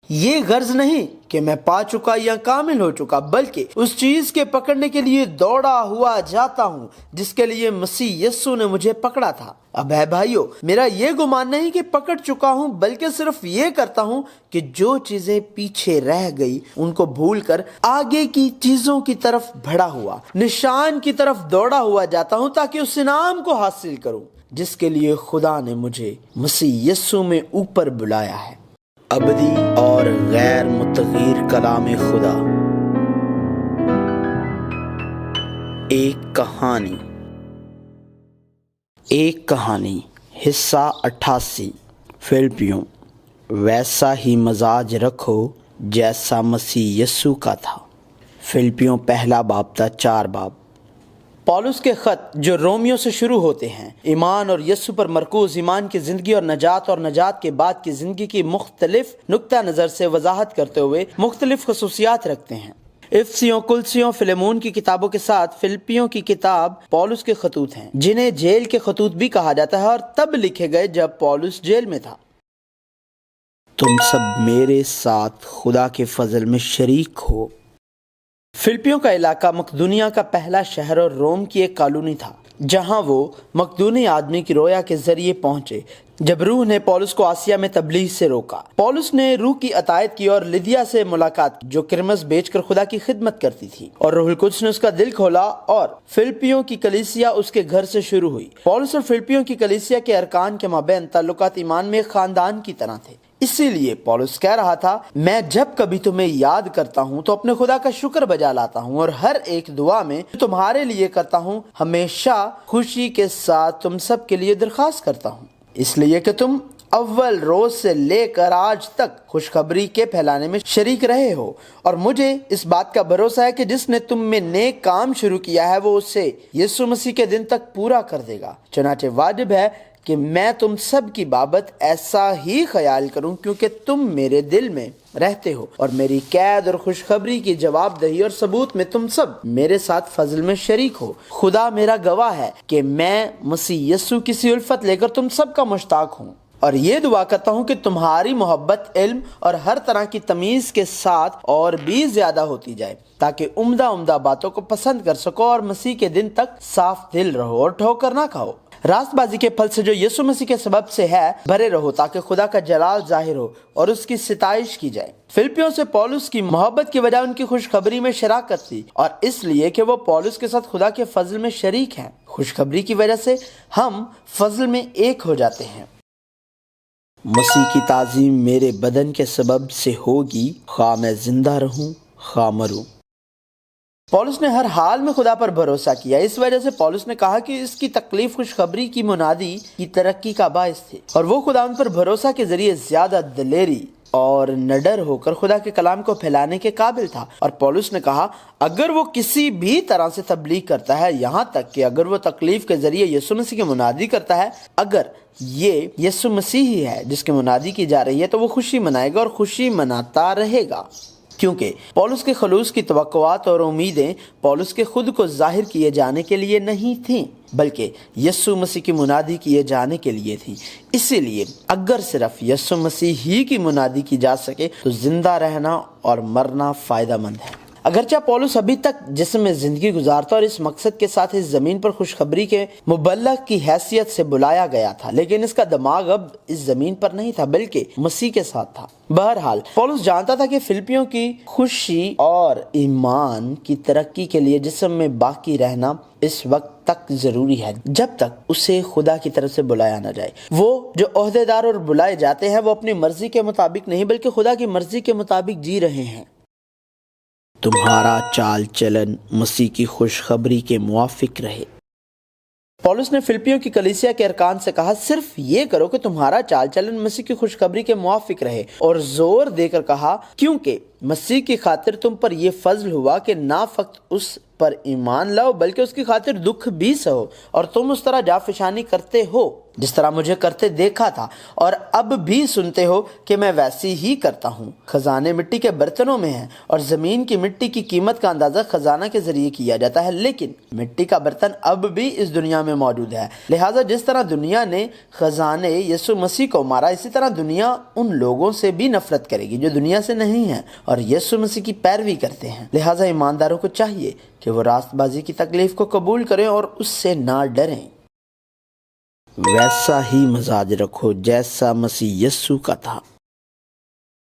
یہ غرض نہیں کہ میں پا چکا یا کامل ہو چکا، بلکہ اس چیز کے پکڑنے کے لیے دوڑا ہوا جاتا ہوں جس کے لیے مسیح یسوع نے مجھے پکڑا تھا۔ اب ہے بھائیو، میرا یہ گمان نہیں کہ پکڑ چکا ہوں، بلکہ صرف یہ کرتا ہوں کہ جو چیزیں پیچھے رہ گئی ان کو بھول کر آگے کی چیزوں کی طرف بڑھا ہوا، نشان کی طرف دوڑا ہوا جاتا ہوں تاکہ اس انعام کو حاصل کروں جس کے لیے خدا نے مجھے مسیح یسوع میں اوپر بلایا ہے۔ ابدی اور غیر متغیر کلام خدا۔ ایک کہانی حصہ 88۔ فلپیوں، ویسا ہی مزاج رکھو جیسا مسیح یسوع کا تھا۔ فلپیوں پہلا باب تا 4 باب۔ پولس کے خط جو رومیوں سے شروع ہوتے ہیں، ایمان اور یسوع پر مرکوز ایمان کی زندگی اور نجات کے بعد کی زندگی کی مختلف نقطہ نظر سے وضاحت کرتے ہوئے مختلف خصوصیات رکھتے ہیں۔ افسیوں، کلسیوں، فلیمون کی کتابوں کے ساتھ فلپیوں کی کتاب پولس کے خطوط ہیں، جنہیں جیل کے خطوط بھی کہا جاتا ہے اور تب لکھے گئے جب پولس جیل میں تھا۔ تم سب میرے ساتھ خدا کے فضل میں شریک ہو۔ فلپیوں کا علاقہ مقدونیہ کا پہلا شہر اور روم کی ایک کالونی تھا، جہاں وہ مقدونی آدمی کی رویا کے ذریعے پہنچے جب روح نے پولس کو آسیا میں تبلیغ سے روکا۔ پولس نے روح کی اطاعت کی اور لیدیا سے ملاقات کی جو کرمس بیچ کر خدا کی خدمت کرتی تھی، اور روح القدس نے اس کا دل کھولا اور فلپیوں کی کلیسیا اس کے گھر سے شروع ہوئی۔ پولس اور فلپیوں کی کلیسیا کے ارکان کے مابین تعلقات ایمان میں ایک خاندان کی طرح تھے۔ اسی لیے پولس کہہ رہا تھا، میں جب کبھی تمہیں یاد کرتا ہوں تو اپنے خدا کا شکر بجا لاتا ہوں، اور ہر ایک دعا میں تمہارے لیے کرتا ہوں ہمیشہ خوشی کے ساتھ تم سب کے لیے درخواست کرتا ہوں، اس لیے کہ تم اول روز سے لے کر آج تک خوشخبری کے پھیلانے میں شریک رہے ہو، اور مجھے اس بات کا بھروسہ ہے کہ جس نے تم میں نیک کام شروع کیا ہے وہ اسے یسوع مسیح کے دن تک پورا کر دے گا۔ چنانچہ واجب ہے کہ میں تم سب کی بابت ایسا ہی خیال کروں، کیونکہ تم میرے دل میں رہتے ہو، اور میری قید اور خوشخبری کی جواب دہی اور ثبوت میں تم سب میرے ساتھ فضل میں شریک ہو۔ خدا میرا گواہ ہے کہ میں مسیح یسوع کی سی الفت لے کر تم سب کا مشتاق ہوں، اور یہ دعا کرتا ہوں کہ تمہاری محبت علم اور ہر طرح کی تمیز کے ساتھ اور بھی زیادہ ہوتی جائے، تاکہ عمدہ باتوں کو پسند کر سکو اور مسیح کے دن تک صاف دل رہو اور ٹھوکر نہ کھاؤ۔ راست بازی کے پھل سے جو یسوع مسیح کے سبب سے ہے بھرے رہو، تاکہ خدا کا جلال ظاہر ہو اور اس کی ستائش کی جائے۔ فلپیوں سے پولس کی محبت کی وجہ ان کی خوشخبری میں شراکت تھی، اور اس لیے کہ وہ پولس کے ساتھ خدا کے فضل میں شریک ہیں۔ خوشخبری کی وجہ سے ہم فضل میں ایک ہو جاتے ہیں۔ مسیح کی تعظیم میرے بدن کے سبب سے ہوگی، خواہ میں زندہ رہوں خواہ مروں۔ پولس نے ہر حال میں خدا پر بھروسہ کیا، اس وجہ سے پولس نے کہا کہ اس کی تکلیف خوشخبری کی منادی کی ترقی کا باعث تھی، اور وہ خدا ان پر بھروسہ کے ذریعے زیادہ دلیری اور نڈر ہو کر خدا کے کلام کو پھیلانے کے قابل تھا۔ اور پولس نے کہا، اگر وہ کسی بھی طرح سے تبلیغ کرتا ہے، یہاں تک کہ اگر وہ تکلیف کے ذریعے یسوع مسیح کی منادی کرتا ہے، اگر یہ یسوع مسیح ہی ہے جس کی منادی کی جا رہی ہے، تو وہ خوشی منائے گا اور خوشی مناتا رہے گا، کیونکہ پولس کے خلوص کی توقعات اور امیدیں پولس کے خود کو ظاہر کیے جانے کے لیے نہیں تھیں، بلکہ یسوع مسیح کی منادی کیے جانے کے لیے تھی۔ اسی لیے اگر صرف یسوع مسیح ہی کی منادی کی جا سکے تو زندہ رہنا اور مرنا فائدہ مند ہے۔ اگرچہ پولس ابھی تک جسم میں زندگی گزارتا اور اس مقصد کے ساتھ اس زمین پر خوشخبری کے مبلغ کی حیثیت سے بلایا گیا تھا، لیکن اس کا دماغ اب اس زمین پر نہیں تھا بلکہ مسیح کے ساتھ تھا۔ بہرحال پولس جانتا تھا کہ فلپیوں کی خوشی اور ایمان کی ترقی کے لیے جسم میں باقی رہنا اس وقت تک ضروری ہے جب تک اسے خدا کی طرف سے بلایا نہ جائے۔ وہ جو عہدیدار اور بلائے جاتے ہیں وہ اپنی مرضی کے مطابق نہیں بلکہ خدا کی مرضی کے مطابق جی رہے ہیں۔ تمہارا چال چلن مسیح کی خوشخبری کے موافق رہے۔ پولس نے فلپیوں کی کلیسیا کے ارکان سے کہا، صرف یہ کرو کہ تمہارا چال چلن مسیح کی خوشخبری کے موافق رہے، اور زور دے کر کہا، کیونکہ مسیح کی خاطر تم پر یہ فضل ہوا کہ نہ فقط اس پر ایمان لاؤ بلکہ اس کی خاطر دکھ بھی سہو، اور تم اس طرح جافشانی کرتے ہو جس طرح مجھے کرتے دیکھا تھا، اور اب بھی سنتے ہو کہ میں ویسی ہی کرتا ہوں۔ خزانے مٹی کے برتنوں میں ہیں، اور زمین کی مٹی کی قیمت کا اندازہ خزانہ کے ذریعے کیا جاتا ہے، لیکن مٹی کا برتن اب بھی اس دنیا میں موجود ہے۔ لہٰذا جس طرح دنیا نے خزانے یسوع مسیح کو مارا، اسی طرح دنیا ان لوگوں سے بھی نفرت کرے گی جو دنیا سے نہیں ہیں اور یسوع مسیح کی پیروی کرتے ہیں۔ لہٰذا ایمانداروں کو چاہیے کہ وہ راست بازی کی تکلیف کو قبول کریں اور اس سے نہ ڈریں۔ ویسا ہی مزاج رکھو جیسا مسیح یسوع کا تھا۔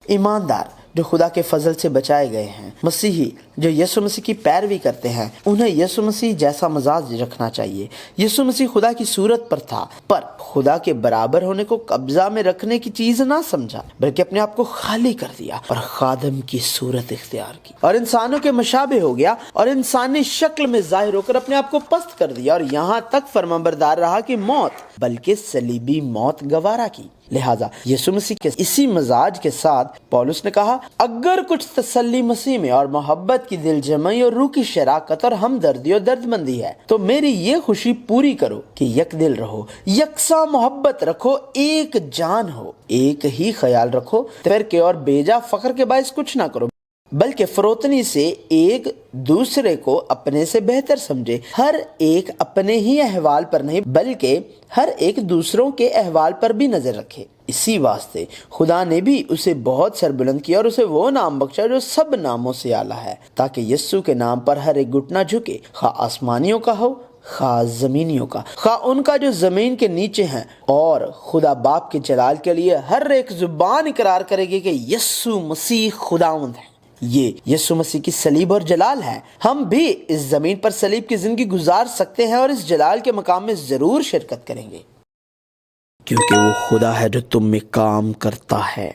ایماندار جو خدا کے فضل سے بچائے گئے ہیں، مسیحی جو یسوع مسیح کی پیروی کرتے ہیں، انہیں یسوع مسیح جیسا مزاج رکھنا چاہیے۔ یسوع مسیح خدا کی صورت پر تھا، پر خدا کے برابر ہونے کو قبضہ میں رکھنے کی چیز نہ سمجھا، بلکہ اپنے آپ کو خالی کر دیا اور خادم کی صورت اختیار کی، اور انسانوں کے مشابہ ہو گیا، اور انسانی شکل میں ظاہر ہو کر اپنے آپ کو پست کر دیا، اور یہاں تک فرمانبردار رہا کہ موت بلکہ صلیبی موت گوارا کی۔ لہٰذا یسوع مسیح کے اسی مزاج کے ساتھ پولس نے کہا، اگر کچھ تسلی مسیح میں اور محبت کی دل جمعی اور روح کی شراکت اور ہمدردی اور درد مندی ہے تو میری یہ خوشی پوری کرو کہ یک دل رہو، یکساں محبت رکھو، ایک جان ہو، ایک ہی خیال رکھو، فرقے اور بیجا فخر کے باعث کچھ نہ کرو، بلکہ فروتنی سے ایک دوسرے کو اپنے سے بہتر سمجھے، ہر ایک اپنے ہی احوال پر نہیں بلکہ ہر ایک دوسروں کے احوال پر بھی نظر رکھے۔ اسی واسطے خدا نے بھی اسے بہت سربلند کیا اور اسے وہ نام بخشا جو سب ناموں سے اعلیٰ ہے، تاکہ یسوع کے نام پر ہر ایک گھٹنا جھکے، خواہ آسمانیوں کا ہو خواہ زمینیوں کا، خواہ ان کا جو زمین کے نیچے ہیں، اور خدا باپ کے جلال کے لیے ہر ایک زبان اقرار کرے گی کہ یسوع مسیح خداوند ہے۔ یہ یسوع مسیح کی صلیب اور جلال ہے۔ ہم بھی اس زمین پر صلیب کی زندگی گزار سکتے ہیں اور اس جلال کے مقام میں ضرور شرکت کریں گے، کیونکہ وہ خدا ہے جو تم میں کام کرتا ہے۔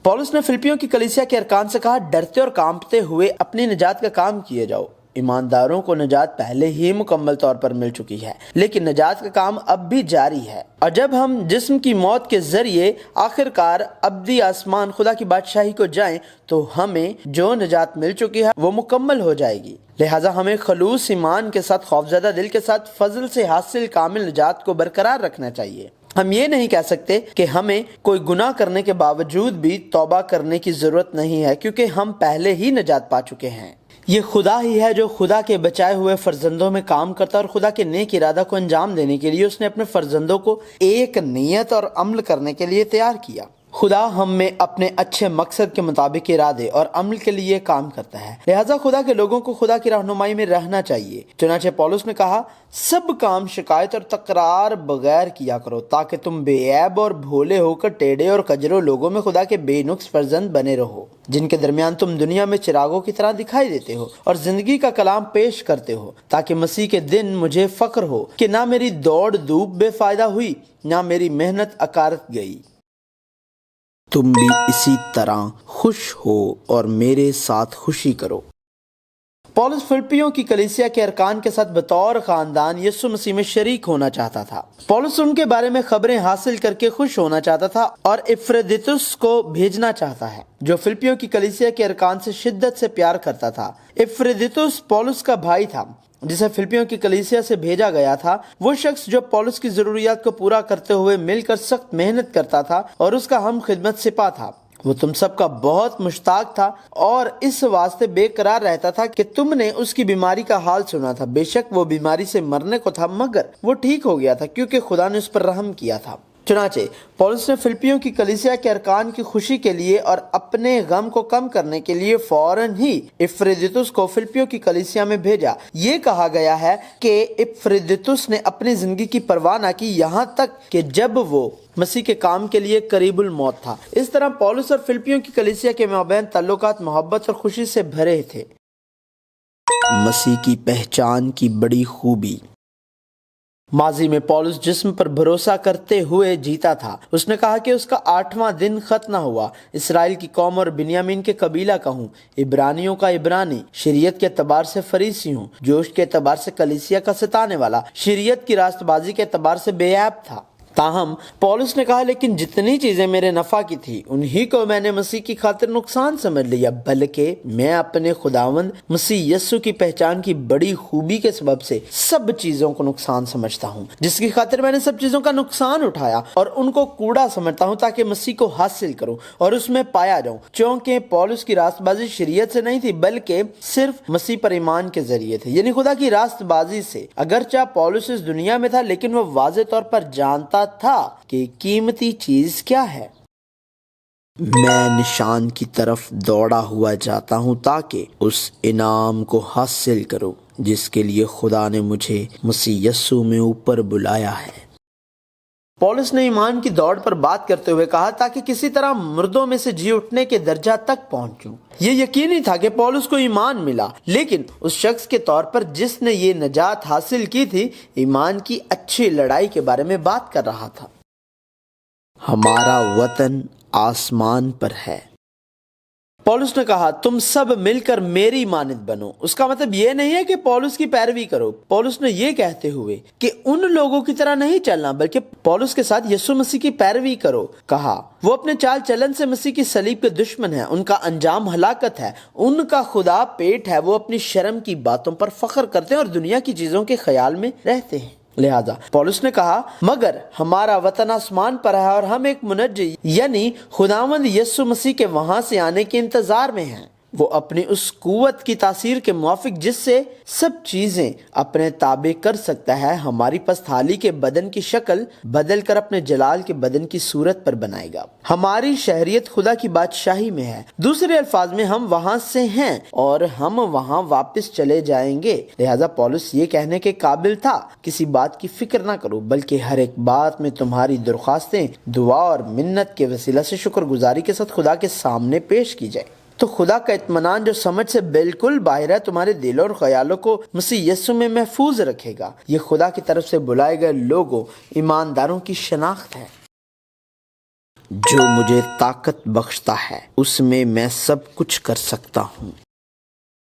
پولس نے فلپیوں کی کلیسیا کے ارکان سے کہا، ڈرتے اور کانپتے ہوئے اپنی نجات کا کام کیے جاؤ۔ ایمانداروں کو نجات پہلے ہی مکمل طور پر مل چکی ہے، لیکن نجات کا کام اب بھی جاری ہے، اور جب ہم جسم کی موت کے ذریعے آخرکار ابدی آسمان خدا کی بادشاہی کو جائیں تو ہمیں جو نجات مل چکی ہے وہ مکمل ہو جائے گی۔ لہٰذا ہمیں خلوص ایمان کے ساتھ خوفزدہ دل کے ساتھ فضل سے حاصل کامل نجات کو برقرار رکھنا چاہیے۔ ہم یہ نہیں کہہ سکتے کہ ہمیں کوئی گناہ کرنے کے باوجود بھی توبہ کرنے کی ضرورت نہیں ہے، کیونکہ ہم پہلے ہی نجات پا چکے ہیں۔ یہ خدا ہی ہے جو خدا کے بچائے ہوئے فرزندوں میں کام کرتا ہے، اور خدا کے نیک ارادہ کو انجام دینے کے لیے اس نے اپنے فرزندوں کو ایک نیت اور عمل کرنے کے لیے تیار کیا۔ خدا ہم میں اپنے اچھے مقصد کے مطابق ارادے اور عمل کے لیے کام کرتا ہے، لہٰذا خدا کے لوگوں کو خدا کی رہنمائی میں رہنا چاہیے۔ چنانچہ پولس نے کہا، سب کام شکایت اور تکرار بغیر کیا کرو، تاکہ تم بے عیب اور بھولے ہو کر ٹیڑھے اور کجرو لوگوں میں خدا کے بے نقص فرزند بنے رہو، جن کے درمیان تم دنیا میں چراغوں کی طرح دکھائی دیتے ہو اور زندگی کا کلام پیش کرتے ہو، تاکہ مسیح کے دن مجھے فخر ہو کہ نہ میری دوڑ دھوپ بے فائدہ ہوئی، نہ میری محنت اکارت گئی۔ تم بھی اسی طرح خوش ہو اور میرے ساتھ خوشی کرو۔ پولس فلپیوں کی کلیسیا کے ارکان کے ساتھ بطور خاندان یسوع مسیح میں شریک ہونا چاہتا تھا۔ پولس ان کے بارے میں خبریں حاصل کر کے خوش ہونا چاہتا تھا اور افریدیتس کو بھیجنا چاہتا ہے، جو فلپیوں کی کلیسیا کے ارکان سے شدت سے پیار کرتا تھا۔ افریدیتس پولس کا بھائی تھا جسے فلپیوں کی کلیسیا سے بھیجا گیا تھا، وہ شخص جو پولس کی ضروریات کو پورا کرتے ہوئے مل کر سخت محنت کرتا تھا اور اس کا ہم خدمت سپاہ تھا۔ وہ تم سب کا بہت مشتاق تھا اور اس واسطے بے قرار رہتا تھا کہ تم نے اس کی بیماری کا حال سنا تھا۔ بے شک وہ بیماری سے مرنے کو تھا، مگر وہ ٹھیک ہو گیا تھا کیونکہ خدا نے اس پر رحم کیا تھا۔ چنانچہ پولس نے فلپیوں کی کلیسیا کے ارکان کی خوشی کے لیے اور اپنے غم کو کم کرنے کے لیے فوراً ہی افریدیتس کو فلپیوں کی کلیسیا میں بھیجا۔ یہ کہا گیا ہے کہ افریدیتس نے اپنی زندگی کی پرواہ نہ کی، یہاں تک کہ جب وہ مسیح کے کام کے لیے قریب الموت تھا۔ اس طرح پولس اور فلپیوں کی کلیسیا کے مابین تعلقات محبت اور خوشی سے بھرے تھے۔ مسیح کی پہچان کی بڑی خوبی۔ ماضی میں پولس جسم پر بھروسہ کرتے ہوئے جیتا تھا۔ اس نے کہا کہ اس کا 8واں دن ختم نہ ہوا۔ اسرائیل کی قوم اور بنیامین کے قبیلہ کا ہوں، عبرانیوں کا عبرانی، شریعت کے اعتبار سے فریسی ہوں، جوش کے اعتبار سے کلیسیا کا ستانے والا، شریعت کی راست بازی کے اعتبار سے بے عیب تھا۔ تاہم پولس نے کہا لیکن جتنی چیزیں میرے نفع کی تھی انہی کو میں نے مسیح کی خاطر نقصان سمجھ لیا، بلکہ میں اپنے خداوند مسیح یسوع کی پہچان کی بڑی خوبی کے سبب سے سب چیزوں کو نقصان سمجھتا ہوں، جس کی خاطر میں نے سب چیزوں کا نقصان اٹھایا اور ان کو کوڑا سمجھتا ہوں تاکہ مسیح کو حاصل کروں اور اس میں پایا جاؤں، چونکہ پولس کی راست بازی شریعت سے نہیں تھی بلکہ صرف مسیح پر ایمان کے ذریعے تھے، یعنی خدا کی راست بازی سے۔ اگرچہ پولس اس دنیا میں تھا لیکن وہ واضح طور پر جانتا تھا کہ قیمتی چیز کیا ہے۔ میں نشان کی طرف دوڑا ہوا جاتا ہوں تاکہ اس انعام کو حاصل کروں جس کے لیے خدا نے مجھے مسیح یسوع میں اوپر بلایا ہے۔ پولس نے ایمان کی دوڑ پر بات کرتے ہوئے کہا تاکہ کسی طرح مردوں میں سے جی اٹھنے کے درجہ تک پہنچوں۔ یہ یقینی تھا کہ پولس کو ایمان ملا، لیکن اس شخص کے طور پر جس نے یہ نجات حاصل کی تھی ایمان کی اچھی لڑائی کے بارے میں بات کر رہا تھا۔ ہمارا وطن آسمان پر ہے۔ پولس نے کہا تم سب مل کر میری مانند بنو۔ اس کا مطلب یہ نہیں ہے کہ پولس کی پیروی کرو۔ پولس نے یہ کہتے ہوئے کہ ان لوگوں کی طرح نہیں چلنا بلکہ پولس کے ساتھ یسوع مسیح کی پیروی کرو کہا۔ وہ اپنے چال چلن سے مسیح کی صلیب کے دشمن ہیں، ان کا انجام ہلاکت ہے، ان کا خدا پیٹ ہے، وہ اپنی شرم کی باتوں پر فخر کرتے ہیں اور دنیا کی چیزوں کے خیال میں رہتے ہیں۔ لہذا پولس نے کہا مگر ہمارا وطن آسمان پر ہے اور ہم ایک منجی یعنی خداوند یسوع مسیح کے وہاں سے آنے کے انتظار میں ہیں۔ وہ اپنی اس قوت کی تاثیر کے موافق جس سے سب چیزیں اپنے تابع کر سکتا ہے ہماری پست حالی کے بدن کی شکل بدل کر اپنے جلال کے بدن کی صورت پر بنائے گا۔ ہماری شہریت خدا کی بادشاہی میں ہے، دوسرے الفاظ میں ہم وہاں سے ہیں اور ہم وہاں واپس چلے جائیں گے۔ لہذا پولس یہ کہنے کے قابل تھا کسی بات کی فکر نہ کرو بلکہ ہر ایک بات میں تمہاری درخواستیں دعا اور منت کے وسیلہ سے شکر گزاری کے ساتھ خدا کے سامنے پیش کی جائے، تو خدا کا اطمینان جو سمجھ سے بالکل باہر ہے تمہارے دلوں اور خیالوں کو مسیح یسوع میں محفوظ رکھے گا۔ یہ خدا کی طرف سے بلائے گئے لوگوں ایمانداروں کی شناخت ہے۔ جو مجھے طاقت بخشتا ہے اس میں سب کچھ کر سکتا ہوں۔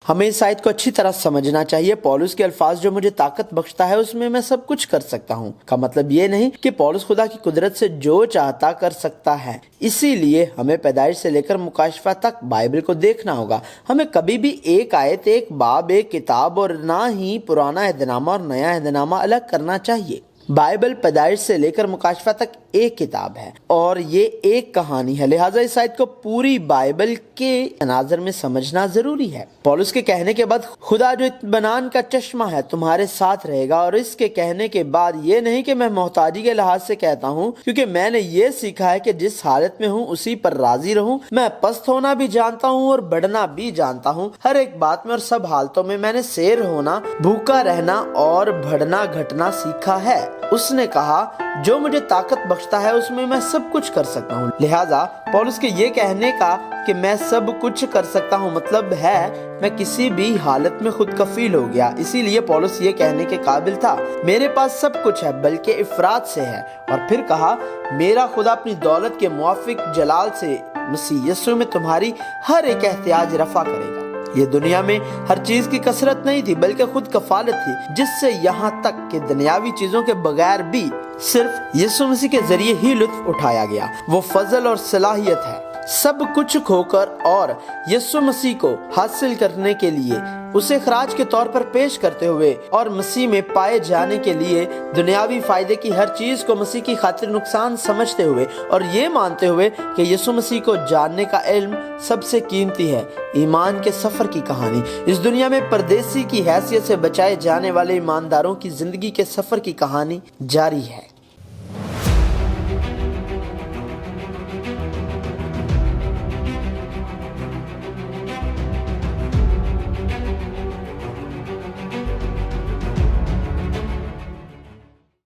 ہمیں اس آیت کو اچھی طرح سمجھنا چاہیے۔ پولس کے الفاظ جو مجھے طاقت بخشتا ہے اس میں سب کچھ کر سکتا ہوں کا مطلب یہ نہیں کہ پولس خدا کی قدرت سے جو چاہتا کر سکتا ہے۔ اسی لیے ہمیں پیدائش سے لے کر مکاشفہ تک بائبل کو دیکھنا ہوگا۔ ہمیں کبھی بھی ایک آیت، ایک باب، ایک کتاب اور نہ ہی پرانا عہدنامہ اور نیا عہدنامہ الگ کرنا چاہیے۔ بائبل پیدائش سے لے کر مکاشفہ تک ایک کتاب ہے اور یہ ایک کہانی ہے، لہٰذا اس آیت کو پوری بائبل کے تناظر میں سمجھنا ضروری ہے۔ پولس کے کہنے کے بعد خدا جو اطمینان کا چشمہ ہے تمہارے ساتھ رہے گا، اور اس کے کہنے کے بعد یہ نہیں کہ میں محتاجی کے لحاظ سے کہتا ہوں کیونکہ میں نے یہ سیکھا ہے کہ جس حالت میں ہوں اسی پر راضی رہوں۔ میں پست ہونا بھی جانتا ہوں اور بڑھنا بھی جانتا ہوں، ہر ایک بات میں اور سب حالتوں میں نے سیر ہونا، بھوکا رہنا اور بڑھنا گھٹنا سیکھا ہے۔ اس نے کہا جو مجھے طاقت بخشتا ہے اس میں سب کچھ کر سکتا ہوں۔ لہٰذا پولس کے یہ کہنے کا کہ میں سب کچھ کر سکتا ہوں مطلب ہے میں کسی بھی حالت میں خود کفیل ہو گیا۔ اسی لیے پولس یہ کہنے کے قابل تھا میرے پاس سب کچھ ہے بلکہ افراد سے ہے، اور پھر کہا میرا خدا اپنی دولت کے موافق جلال سے مسیح یسوع میں تمہاری ہر ایک احتیاج رفع کرے گا۔ یہ دنیا میں ہر چیز کی کثرت نہیں تھی بلکہ خود کفالت تھی، جس سے یہاں تک کہ دنیاوی چیزوں کے بغیر بھی صرف یسوع مسیح کے ذریعے ہی لطف اٹھایا گیا۔ وہ فضل اور صلاحیت ہے سب کچھ کھو کر اور یسوع مسیح کو حاصل کرنے کے لیے اسے خراج کے طور پر پیش کرتے ہوئے اور مسیح میں پائے جانے کے لیے دنیاوی فائدے کی ہر چیز کو مسیح کی خاطر نقصان سمجھتے ہوئے اور یہ مانتے ہوئے کہ یسوع مسیح کو جاننے کا علم سب سے قیمتی ہے۔ ایمان کے سفر کی کہانی اس دنیا میں پردیسی کی حیثیت سے بچائے جانے والے ایمانداروں کی زندگی کے سفر کی کہانی جاری ہے۔